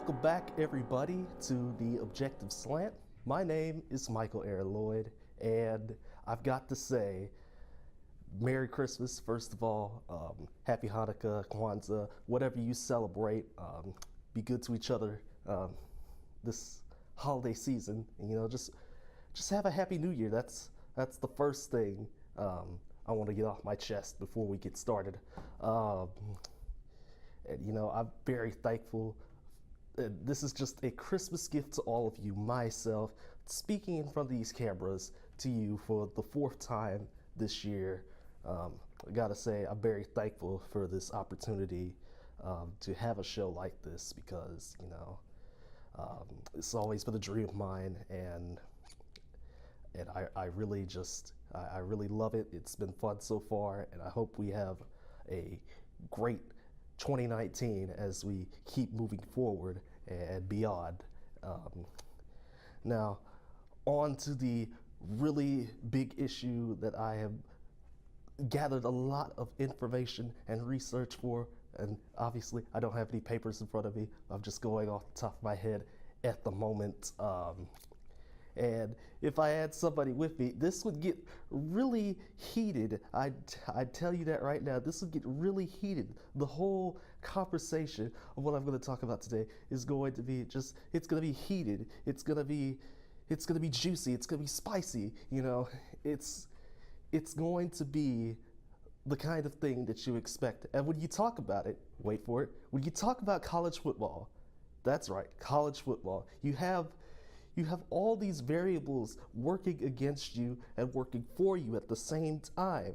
Welcome back, everybody, to the Objective Slant. My name is Michael Aaron Lloyd, and I've got to say, Merry Christmas, first of all. Happy Hanukkah, Kwanzaa, whatever you celebrate. Be good to each other this holiday season, and just have a happy New Year. That's the first thing I want to get off my chest before we get started. I'm very thankful. This is just a Christmas gift to all of you, myself, speaking in front of these cameras to you for the fourth time this year. I gotta say, I'm very thankful for this opportunity to have a show like this because, it's always been a dream of mine, and I really love it. It's been fun so far, and I hope we have a great 2019 as we keep moving forward and beyond. Now, on to the really big issue that I have gathered a lot of information and research for, and obviously I don't have any papers in front of me. I'm just going off the top of my head at the moment. And if I had somebody with me, this would get really heated. I'd tell you that right now. This would get really heated. The whole conversation of what I'm going to talk about today is going to be it's going to be heated. It's going to be juicy. It's going to be spicy. It's going to be the kind of thing that you expect. And when you talk about it, wait for it, when you talk about college football, that's right, college football, you have all these variables working against you and working for you at the same time,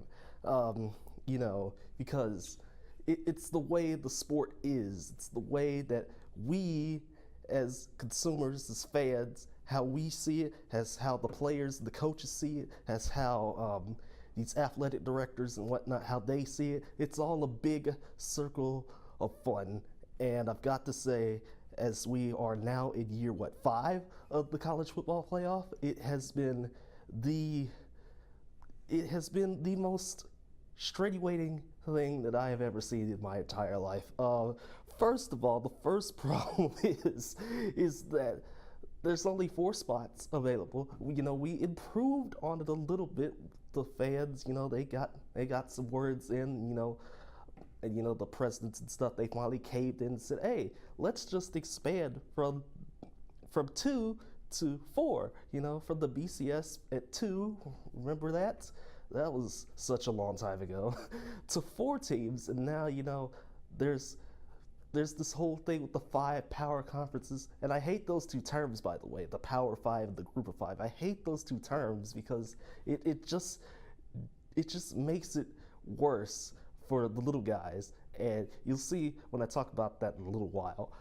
because it's the way the sport is. It's the way that we, as consumers, as fans, how we see it, as how the players, the coaches see it, as how these athletic directors and whatnot, how they see it. It's all a big circle of fun. And I've got to say, as we are now in year 5 of the college football playoff, it has been the most strenuating thing that I have ever seen in my entire life. First of all, the first problem is that there's only 4 spots available. We improved on it a little bit. The fans, they got some words in, and the presidents and stuff, they finally caved in and said, hey, let's just expand from 2 to 4, from the BCS at 2, remember that? That was such a long time ago, to 4 teams, and now, there's this whole thing with the 5 power conferences, and I hate those 2 terms, by the way, the Power 5 and the Group of 5. I hate those 2 terms because it just makes it worse for the little guys, and you'll see when I talk about that in a little while.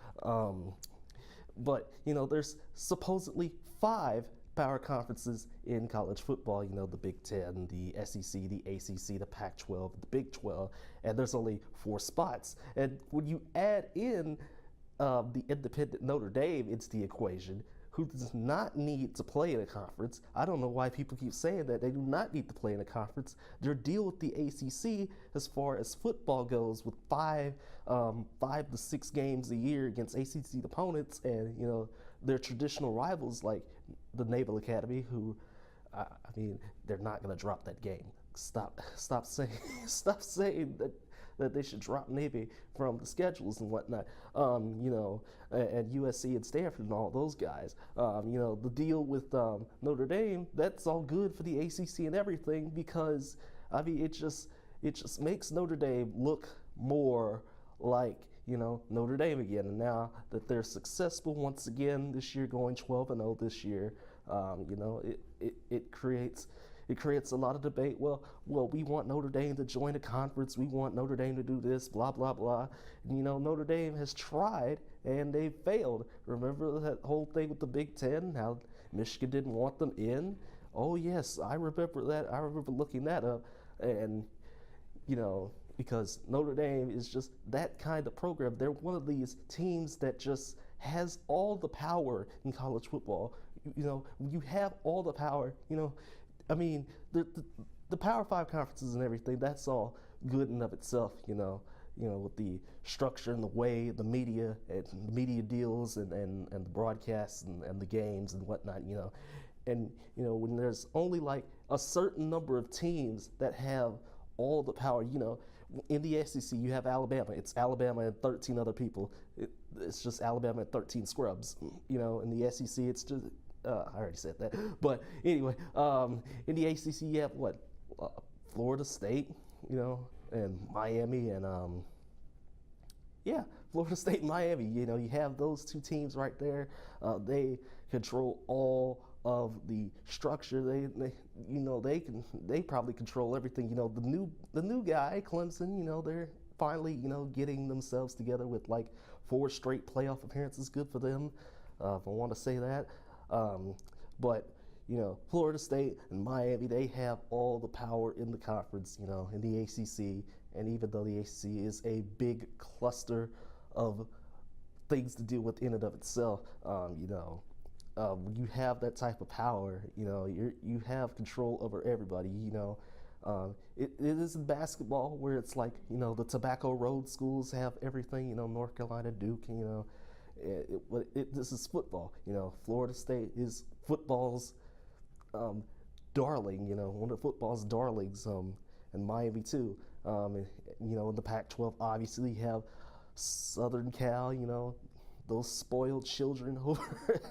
But there's supposedly 5 power conferences in college football. The Big Ten, the SEC, the ACC, the Pac-12, the Big 12, and there's only 4 spots. And when you add in the independent Notre Dame into the equation, who does not need to play in a conference. I don't know why people keep saying that. They do not need to play in a conference. Their deal with the ACC, as far as football goes, with 5 to 6 games a year against ACC opponents, and their traditional rivals like the Naval Academy, who, they're not going to drop that game. Stop saying that they should drop Navy from the schedules and whatnot, and USC and Stanford and all those guys. The deal with Notre Dame, that's all good for the ACC and everything because, it just makes Notre Dame look more like, Notre Dame again. And now that they're successful once again this year, going 12-0 this year, it creates a lot of debate. Well, we want Notre Dame to join a conference. We want Notre Dame to do this, blah, blah, blah. And, Notre Dame has tried, and they've failed. Remember that whole thing with the Big Ten, how Michigan didn't want them in? Oh, yes, I remember that. I remember looking that up. And, because Notre Dame is just that kind of program. They're one of these teams that just has all the power in college football. When you have all the power, the Power 5 conferences and everything, that's all good in of itself, with the structure and the way the media deals and the broadcasts and the games and whatnot, and when there's only like a certain number of teams that have all the power, in the SEC you have Alabama. It's Alabama and 13 other people. It's just Alabama and 13 scrubs. In the SEC it's just I already said that, but anyway, in the ACC you have what, Florida State, and Miami, and yeah, Florida State and Miami. You have those two teams right there. They control all of the structure. They probably control everything. The new guy, Clemson. They're finally getting themselves together with like 4 straight playoff appearances. Good for them, if I want to say that. But Florida State and Miami, they have all the power in the conference, in the ACC. And even though the ACC is a big cluster of things to deal with in and of itself, when you have that type of power, you have control over everybody. It is in basketball where it's like, the Tobacco Road schools have everything. North Carolina, Duke. This is football. Florida State is football's darling. One of football's darlings. And Miami too. In the Pac-12, obviously you have Southern Cal. Those spoiled children over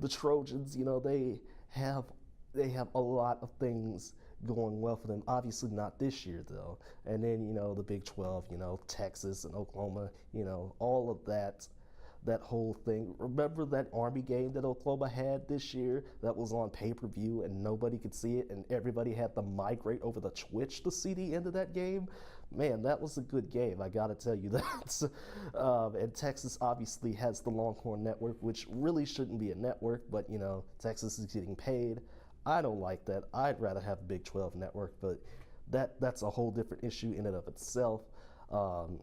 the Trojans. They have a lot of things going well for them. Obviously not this year though. And then the Big 12. Texas and Oklahoma. All of that whole thing. Remember that Army game that Oklahoma had this year that was on pay-per-view and nobody could see it and everybody had to migrate over the Twitch to see the end of that game? Man, that was a good game, I gotta tell you that. And Texas obviously has the Longhorn Network, which really shouldn't be a network, but Texas is getting paid. I don't like that. I'd rather have a Big 12 network, but that's a whole different issue in and of itself. And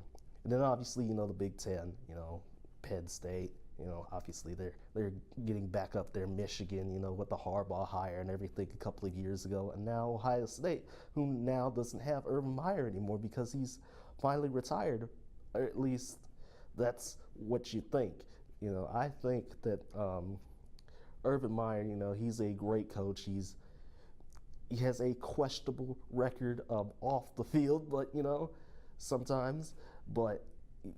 then obviously, the Big 10, Penn State, obviously they're getting back up there. Michigan, with the Harbaugh hire and everything a couple of years ago, and now Ohio State, who now doesn't have Urban Meyer anymore because he's finally retired, or at least that's what you think. I think that Urban Meyer, he's a great coach. He has a questionable record off the field, but sometimes, but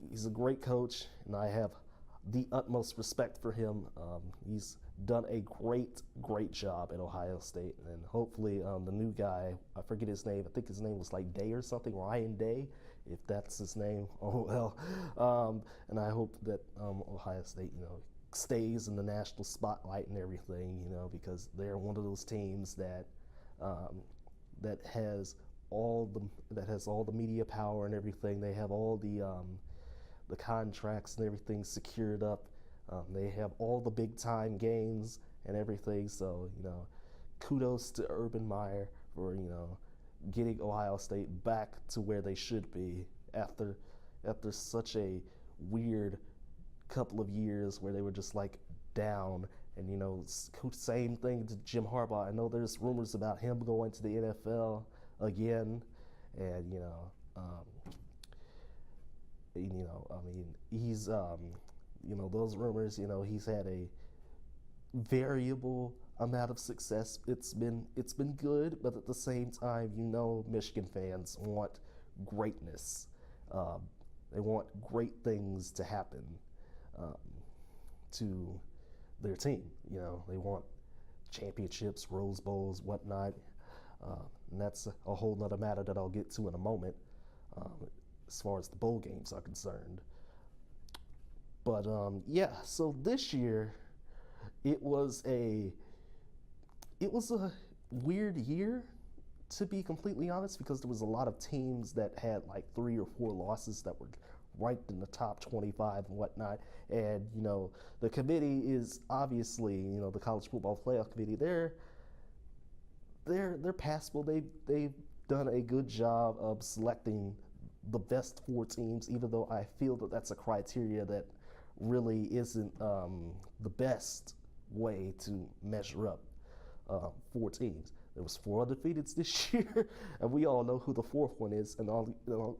he's a great coach, and I have the utmost respect for him. He's done a great job at Ohio State, and hopefully the new guy, I forget his name, I think his name was like Day or something, Ryan Day, if that's his name. Oh well. And I hope that Ohio State, stays in the national spotlight and everything, because they're one of those teams that has all the media power and everything. They have all the contracts and everything secured up. They have all the big time games and everything. So, kudos to Urban Meyer for, getting Ohio State back to where they should be after such a weird couple of years where they were just like down. And, same thing to Jim Harbaugh. I know there's rumors about him going to the NFL again. And, he's, those rumors, he's had a variable amount of success. It's been good, but at the same time, Michigan fans want greatness. They want great things to happen to their team. They want championships, Rose Bowls, whatnot. And that's a whole nother matter that I'll get to in a moment. As far as the bowl games are concerned. But so this year it was a weird year, to be completely honest, because there was a lot of teams that had like 3 or 4 losses that were ranked in the top 25 and whatnot. And the committee is obviously, the College Football Playoff Committee, they're passable. They've done a good job of selecting the best 4 teams, even though I feel that that's a criteria that really isn't the best way to measure up 4 teams. There was 4 undefeateds this year, and we all know who the 4th one is, and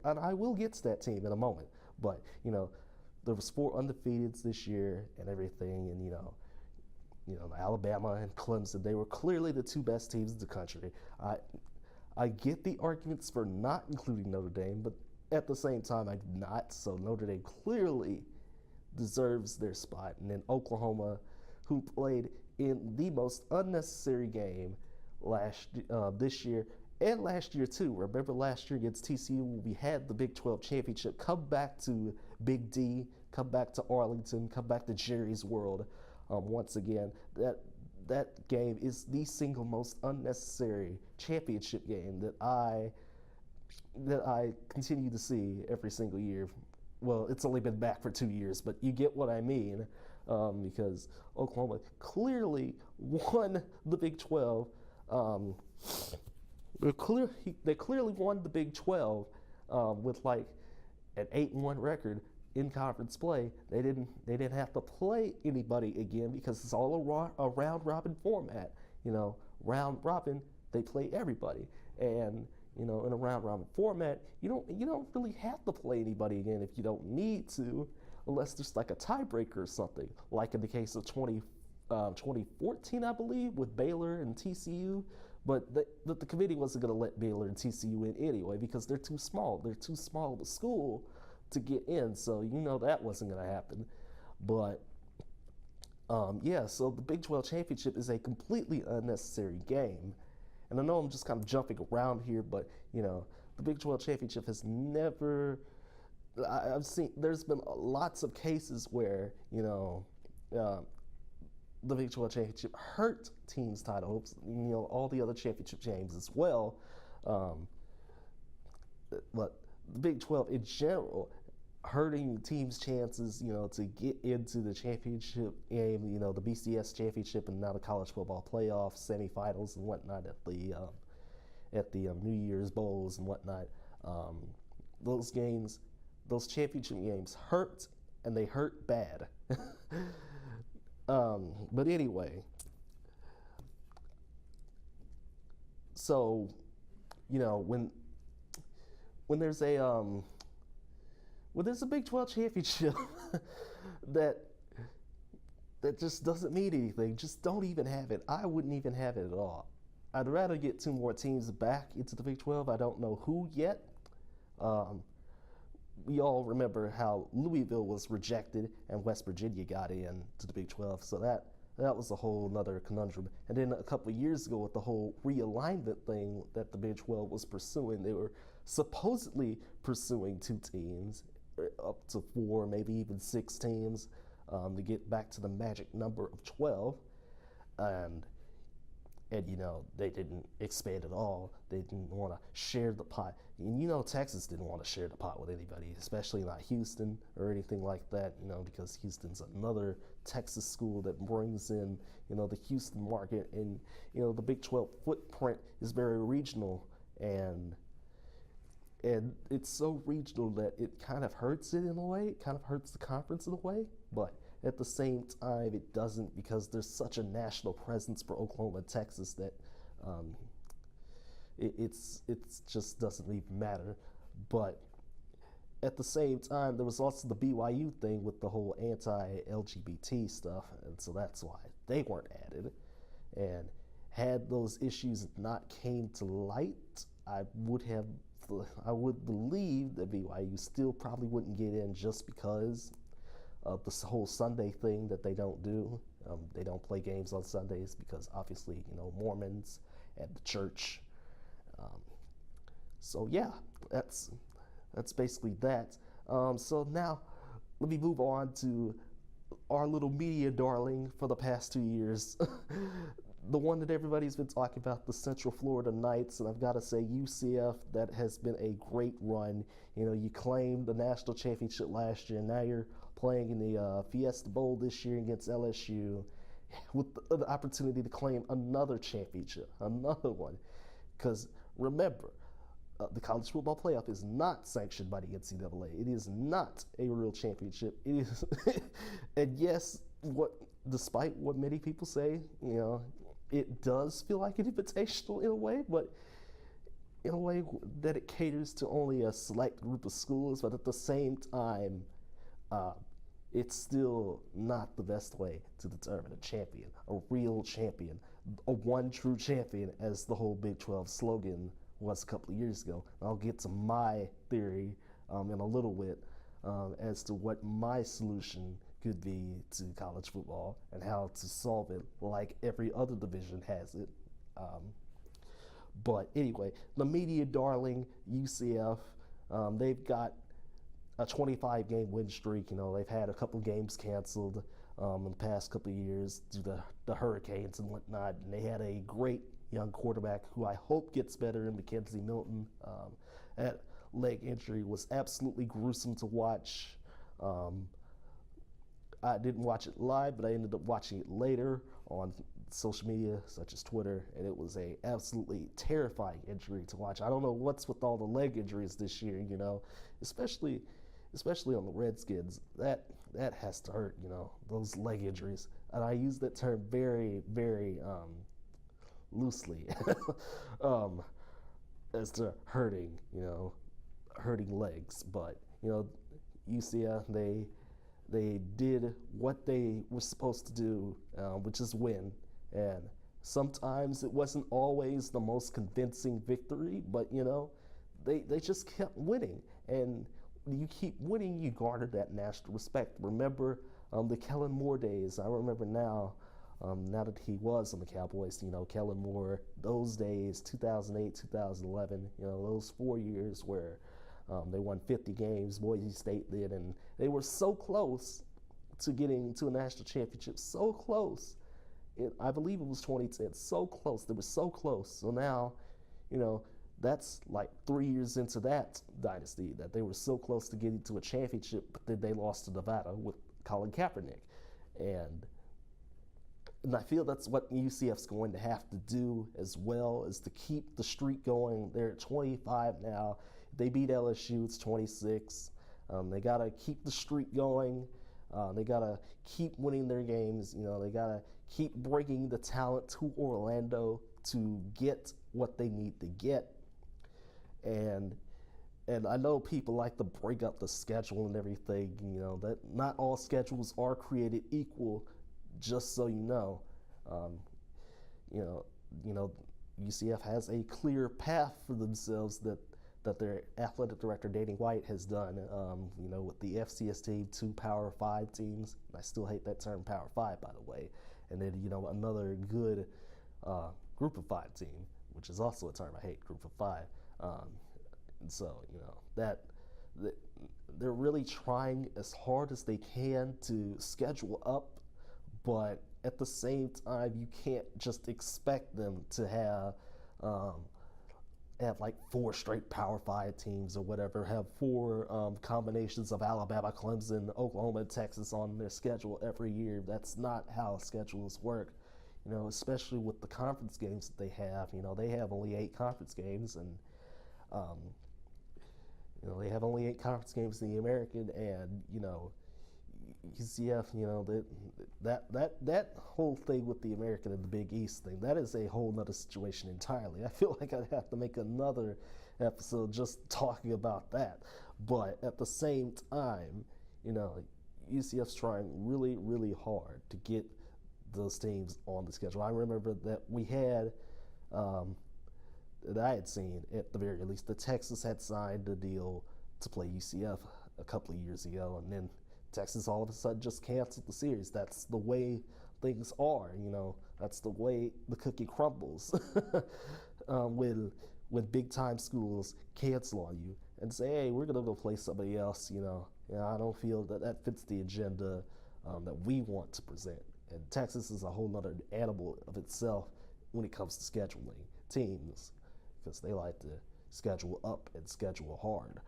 and I will get to that team in a moment. But there was 4 undefeateds this year and everything, and Alabama and Clemson, they were clearly the 2 best teams in the country. I get the arguments for not including Notre Dame, but at the same time, I do not. So Notre Dame clearly deserves their spot. And then Oklahoma, who played in the most unnecessary game this year and last year too. Remember last year against TCU, we had the Big 12 championship. Come back to Big D, come back to Arlington, come back to Jerry's World. Once again, that game is the single most unnecessary championship game that I continue to see every single year. Well, it's only been back for 2 years, but you get what I mean, because Oklahoma clearly won the Big 12. They clearly won the Big 12 with like an 8-1 record in conference play. They didn't have to play anybody again because it's all a round robin format. Round robin, they play everybody, and in a round robin format, you don't really have to play anybody again if you don't need to, unless there's like a tiebreaker or something, like in the case of 2014, I believe, with Baylor and TCU. But the committee wasn't going to let Baylor and TCU in anyway because they're too small. They're too small of a school to get in, so that wasn't going to happen. But so the Big 12 championship is a completely unnecessary game. And I know I'm just kind of jumping around here, but the Big 12 championship has never. I've seen there's been lots of cases where the Big 12 championship hurt teams' title hopes. All the other championship games as well. But the Big 12 in general hurting teams' chances, to get into the championship game, the BCS championship and now the college football playoff semifinals and whatnot at the New Year's Bowls and whatnot. Those games, those championship games hurt, and they hurt bad. But anyway, so when there's a Big 12 championship that just doesn't mean anything, just don't even have it. I wouldn't even have it at all. I'd rather get 2 more teams back into the Big 12. I don't know who yet. We all remember how Louisville was rejected and West Virginia got in to the Big 12, so that was a whole nother conundrum. And then a couple of years ago with the whole realignment thing that the Big 12 was pursuing, they were supposedly pursuing 2 teams, up to 4, maybe even 6 teams, to get back to the magic number of 12. And they didn't expand at all. They didn't want to share the pot. And Texas didn't want to share the pot with anybody, especially not Houston or anything like that, because Houston's another Texas school that brings in, the Houston market. And, the Big 12 footprint is very regional, and it's so regional that it kind of hurts it in a way. It kind of hurts the conference in a way, but at the same time, it doesn't, because there's such a national presence for Oklahoma and Texas that it's just doesn't even matter. But at the same time, there was also the BYU thing with the whole anti-LGBT stuff, and so that's why they weren't added. And had those issues not came to light, I would believe that BYU still probably wouldn't get in just because of this whole Sunday thing that they don't do. They don't play games on Sundays because obviously, Mormons and the church. So yeah, that's basically that. So now let me move on to our little media darling for the past 2 years. The one that everybody's been talking about, the Central Florida Knights, and I've got to say UCF, that has been a great run. You claimed the national championship last year, and now you're playing in the Fiesta Bowl this year against LSU with the opportunity to claim another championship, another one. Because remember, the college football playoff is not sanctioned by the NCAA. It is not a real championship. It is, and yes, despite what many people say, it does feel like an invitational in a way, but in a way that it caters to only a select group of schools, but at the same time, uh, it's still not the best way to determine a champion, a real champion, a one true champion, as the whole Big 12 slogan was a couple of years ago. I'll get to my theory in a little bit as to what my solution could be to college football and how to solve it like every other division has it. Um, but anyway, the media darling UCF, they've got a 25 game win streak. You know, they've had a couple games canceled in the past couple of years due to the hurricanes and whatnot. And they had a great young quarterback who I hope gets better in Mackenzie Milton. That leg injury was absolutely gruesome to watch. I didn't watch it live, but I ended up watching it later on social media such as Twitter, and it was a absolutely terrifying injury to watch. I don't know what's with all the leg injuries this year, you know, especially on the Redskins. That has to hurt, you know, those leg injuries. And I use that term very, very loosely as to hurting, you know, hurting legs. But, you know, UCF, they did what they were supposed to do, which is win. And sometimes it wasn't always the most convincing victory, but, you know, they just kept winning. And you keep winning, you garner that national respect. Remember the Kellen Moore days. I remember now that he was on the Cowboys, you know, Kellen Moore, those days, 2008, 2011, you know, those 4 years where they won 50 games, Boise State did, and they were so close to getting to a national championship, so close. I believe it was 2010, so close. They were so close. So now, you know, that's like 3 years into that dynasty that they were so close to getting to a championship, but then they lost to Nevada with Colin Kaepernick. And I feel that's what UCF's going to have to do as well, is to keep the streak going. They're at 25 now. If they beat LSU, it's 26. They got to keep the streak going. They got to keep winning their games. You know, they got to keep bringing the talent to Orlando to get what they need to get. And I know people like to break up the schedule and everything, you know, that not all schedules are created equal, just so you know. You know, UCF has a clear path for themselves that their athletic director, Danny White, has done, you know, with the FCS team, 2 Power 5 teams. I still hate that term, Power 5, by the way. And then, you know, another good Group of 5 team, which is also a term I hate, Group of 5. And so, you know, that they're really trying as hard as they can to schedule up, but at the same time, you can't just expect them to have like 4 straight Power 5 teams or whatever, have 4 combinations of Alabama, Clemson, Oklahoma, and Texas on their schedule every year. That's not how schedules work, you know, especially with the conference games that they have. You know, they have only 8 conference games, and you know, they have only 8 conference games in the American, and, you know, UCF, you know, that whole thing with the American and the Big East thing, that is a whole nother situation entirely. I feel like I'd have to make another episode just talking about that. But at the same time, you know, UCF's trying really, really hard to get those teams on the schedule. I remember that we had, that I had seen at the very least, that Texas had signed a deal to play UCF a couple of years ago, and then Texas all of a sudden just canceled the series. That's the way things are, you know. That's the way the cookie crumbles when big time schools cancel on you and say, hey, we're gonna go play somebody else, you know. I don't feel that fits the agenda that we want to present. And Texas is a whole nother animal of itself when it comes to scheduling teams, because they like to schedule up and schedule hard.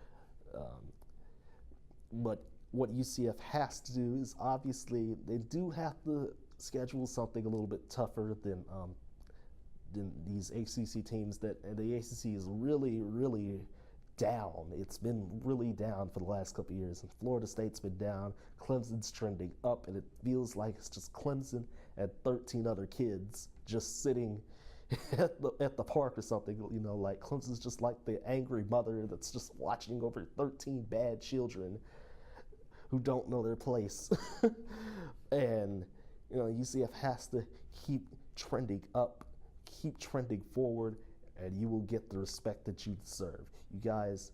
But what UCF has to do is, obviously, they do have to schedule something a little bit tougher than these ACC teams. And the ACC is really, really down. It's been really down for the last couple of years. And Florida State's been down. Clemson's trending up, and it feels like it's just Clemson and 13 other kids just sitting at the park or something. Like Clemson's just like the angry mother that's just watching over 13 bad children who don't know their place. And UCF has to keep trending up, keep trending forward, and you will get the respect that you deserve. You guys,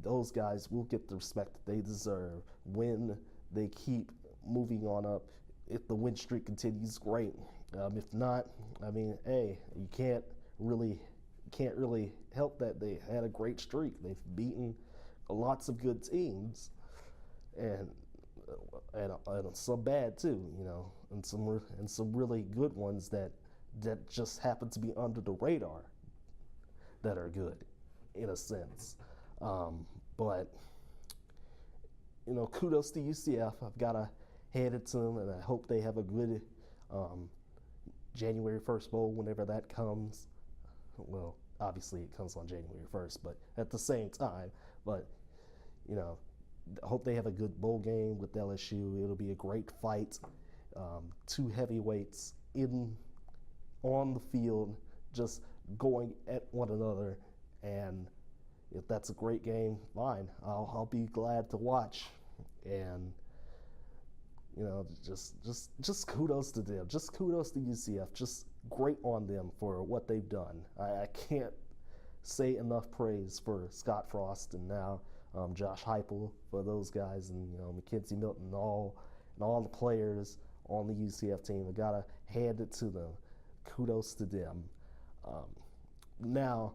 those guys will get the respect that they deserve when they keep moving on up. If the win streak continues, great. If not, hey, you can't really help that they had a great streak. They've beaten lots of good teams, and some bad too, and some really good ones that just happen to be under the radar that are good, in a sense. But kudos to UCF. I've got to hand it to them, and I hope they have a good January 1st bowl whenever that comes. Well, obviously it comes on January 1st, but at the same time, I hope they have a good bowl game with LSU. It'll be a great fight. Two heavyweights on the field, just going at one another, and if that's a great game, fine. I'll be glad to watch, and just kudos to them. Just kudos to UCF. Just great on them for what they've done. I can't say enough praise for Scott Frost and now Josh Heupel, for those guys, and Mackenzie Milton and all the players on the UCF team. I gotta hand it to them. Kudos to them. Now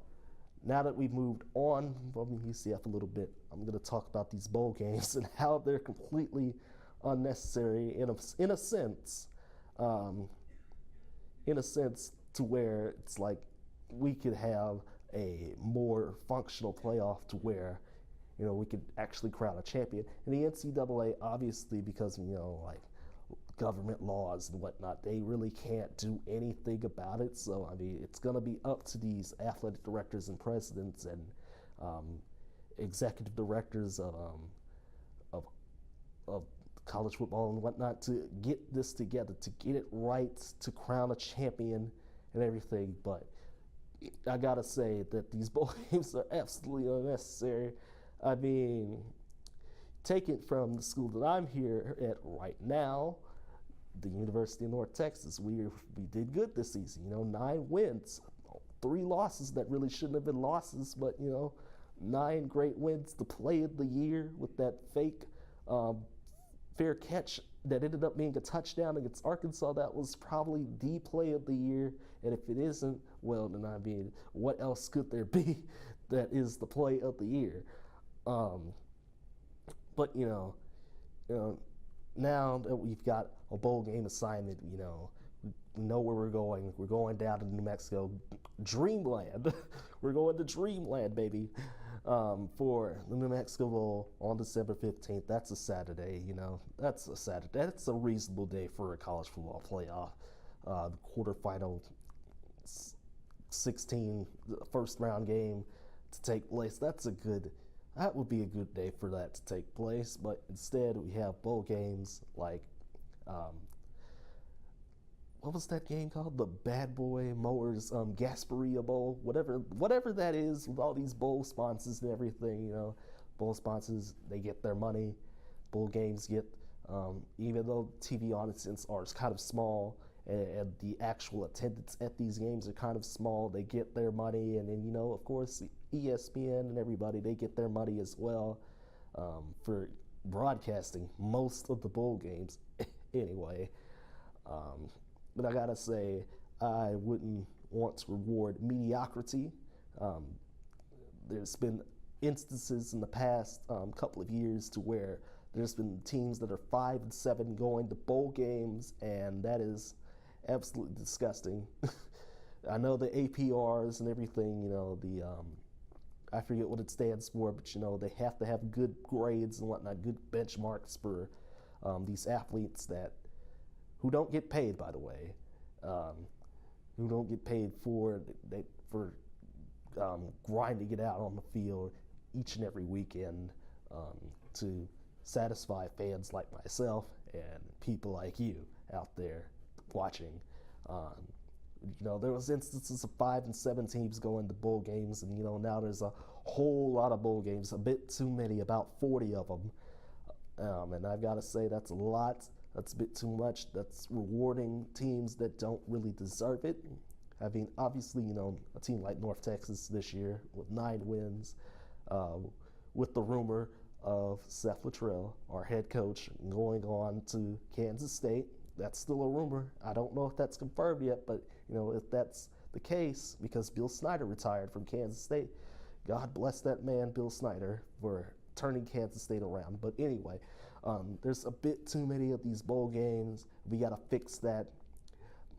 that we've moved on from UCF a little bit, I'm going to talk about these bowl games and how they're completely unnecessary in a sense to where it's like we could have a more functional playoff to where we could actually crown a champion. And the NCAA, obviously, because like government laws and whatnot, they really can't do anything about it. So it's going to be up to these athletic directors and presidents and executive directors of college football and whatnot to get this together, to get it right, to crown a champion and everything. But I gotta say that these bowl games are absolutely unnecessary. Take it from the school that I'm here at right now, the University of North Texas. We did good this season. 9 wins, 3 losses that really shouldn't have been losses, but 9 great wins. The play of the year with that fake fair catch that ended up being a touchdown against Arkansas. That was probably the play of the year. And if it isn't, well, then what else could there be that is the play of the year? But now that we've got a bowl game assignment, we know where we're going. We're going down to New Mexico, Dreamland. We're going to Dreamland, baby, for the New Mexico Bowl on December 15th. That's a Saturday. That's a Saturday. That's a reasonable day for a college football playoff. The quarterfinal 16 first round game to take place. That would be a good day for that to take place, but instead we have bowl games like, what was that game called? The Bad Boy Mowers Gasparilla Bowl, whatever that is, with all these bowl sponsors and everything. Bowl sponsors, they get their money. Bowl games get, even though TV audiences are kind of small and the actual attendance at these games are kind of small, they get their money, and then of course ESPN and everybody, they get their money as well for broadcasting most of the bowl games anyway. But I gotta say, I wouldn't want to reward mediocrity. There's been instances in the past couple of years to where there's been teams that are 5-7 going to bowl games, and that is absolutely disgusting. I know the APRs and everything, I forget what it stands for, but they have to have good grades and whatnot, good benchmarks for these athletes who don't get paid, by the way, who don't get paid for grinding it out on the field each and every weekend to satisfy fans like myself and people like you out there watching. Um, there was instances of 5 and 7 teams going to bowl games, and now there's a whole lot of bowl games, a bit too many, about 40 of them. And I've got to say that's a lot. That's a bit too much. That's rewarding teams that don't really deserve it. I mean, obviously, a team like North Texas this year with 9 wins, with the rumor of Seth Luttrell, our head coach, going on to Kansas State. That's still a rumor. I don't know if that's confirmed yet, but if that's the case, because Bill Snyder retired from Kansas State, God bless that man, Bill Snyder, for turning Kansas State around. But anyway, there's a bit too many of these bowl games. We got to fix that.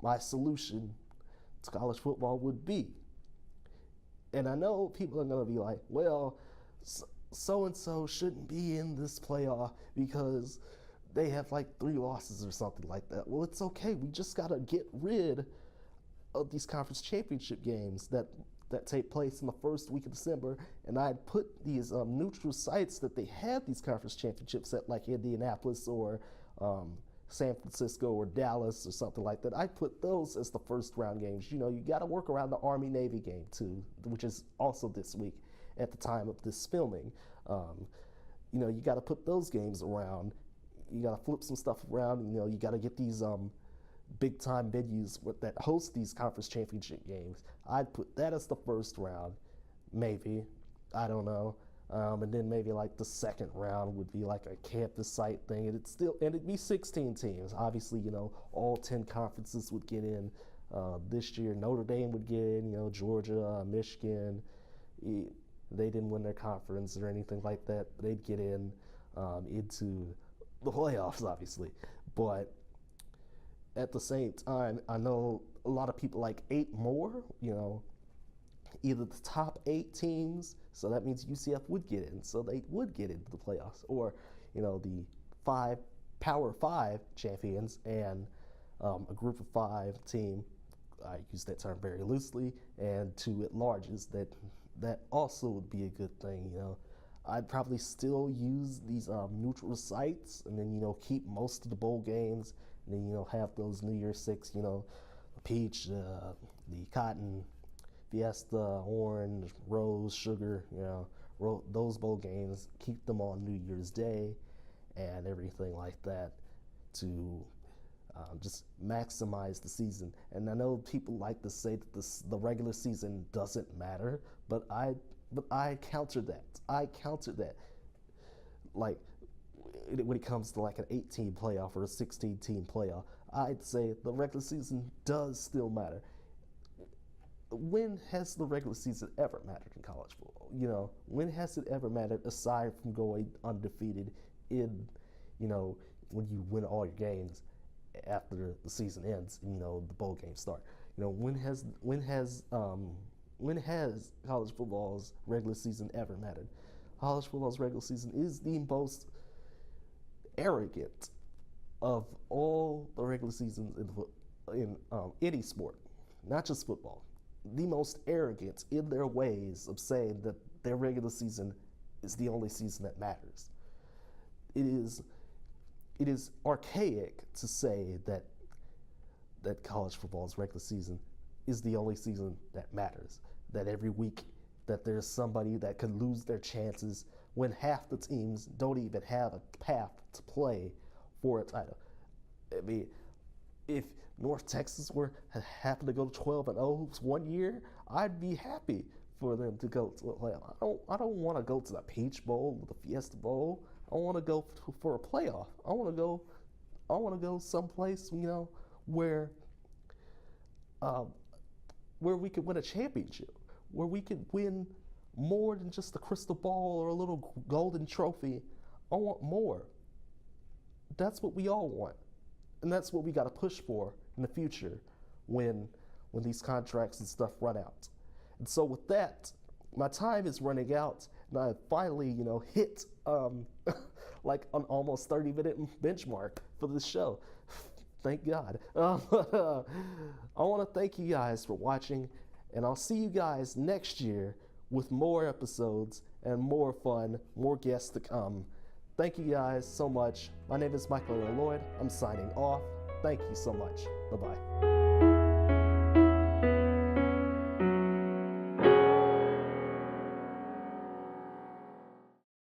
My solution to college football would be, and I know people are going to be like, well, so-and-so shouldn't be in this playoff because they have like 3 losses or something like that. Well, it's okay. We just got to get rid of these conference championship games that take place in the first week of December. And I'd put these neutral sites that they had these conference championships at, like Indianapolis or San Francisco or Dallas or something like that. I put those as the first round games. You got to work around the Army-Navy game too, which is also this week at the time of this filming. You got to put those games around. You got to flip some stuff around. You got to get these big time venues that host these conference championship games. I'd put that as the first round, maybe. I don't know. And then maybe like the second round would be like a campus site thing, and it'd be 16 teams. Obviously, all 10 conferences would get in. This year, Notre Dame would get in. Georgia, Michigan. They didn't win their conference or anything like that. They'd get in into the playoffs, obviously. But at the same time, I know a lot of people like 8 more. Either the top 8 teams, so that means UCF would get in, so they would get into the playoffs, or the 5 Power 5 champions and a group of 5 team. I use that term very loosely, and 2 at-larges. That also would be a good thing. I'd probably still use these neutral sites, and then keep most of the bowl games, and then have those New Year's Six, peach, the cotton, Fiesta, orange, rose, sugar, those bowl games, keep them on New Year's Day and everything like that to just maximize the season. And I know people like to say that the regular season doesn't matter, but I counter that. Like, when it comes to like an 18 playoff or a 16 team playoff, I'd say the regular season does still matter. When has the regular season ever mattered in college football? When has it ever mattered aside from going undefeated in, when you win all your games after the season ends and, the bowl games start? When has college football's regular season ever mattered? College football's regular season is the most arrogant of all the regular seasons in any sport, not just football. The most arrogant in their ways of saying that their regular season is the only season that matters. It is archaic to say that college football's regular season is the only season that matters. That every week that there's somebody that could lose their chances when half the teams don't even have a path to play for a title. I mean, if North Texas happened to go 12-0 one year, I'd be happy for them to go to a playoff. I don't want to go to the Peach Bowl or the Fiesta Bowl. I want to go for a playoff. I want to go someplace where we could win a championship, where we could win more than just a crystal ball or a little golden trophy. I want more. That's what we all want. And that's what we got to push for in the future when these contracts and stuff run out. And so with that, my time is running out, and I finally, hit like an almost 30-minute benchmark for this show. Thank God. I want to thank you guys for watching, and I'll see you guys next year with more episodes and more fun, more guests to come. Thank you guys so much. My name is Michael Lloyd. I'm signing off. Thank you so much. Bye-bye.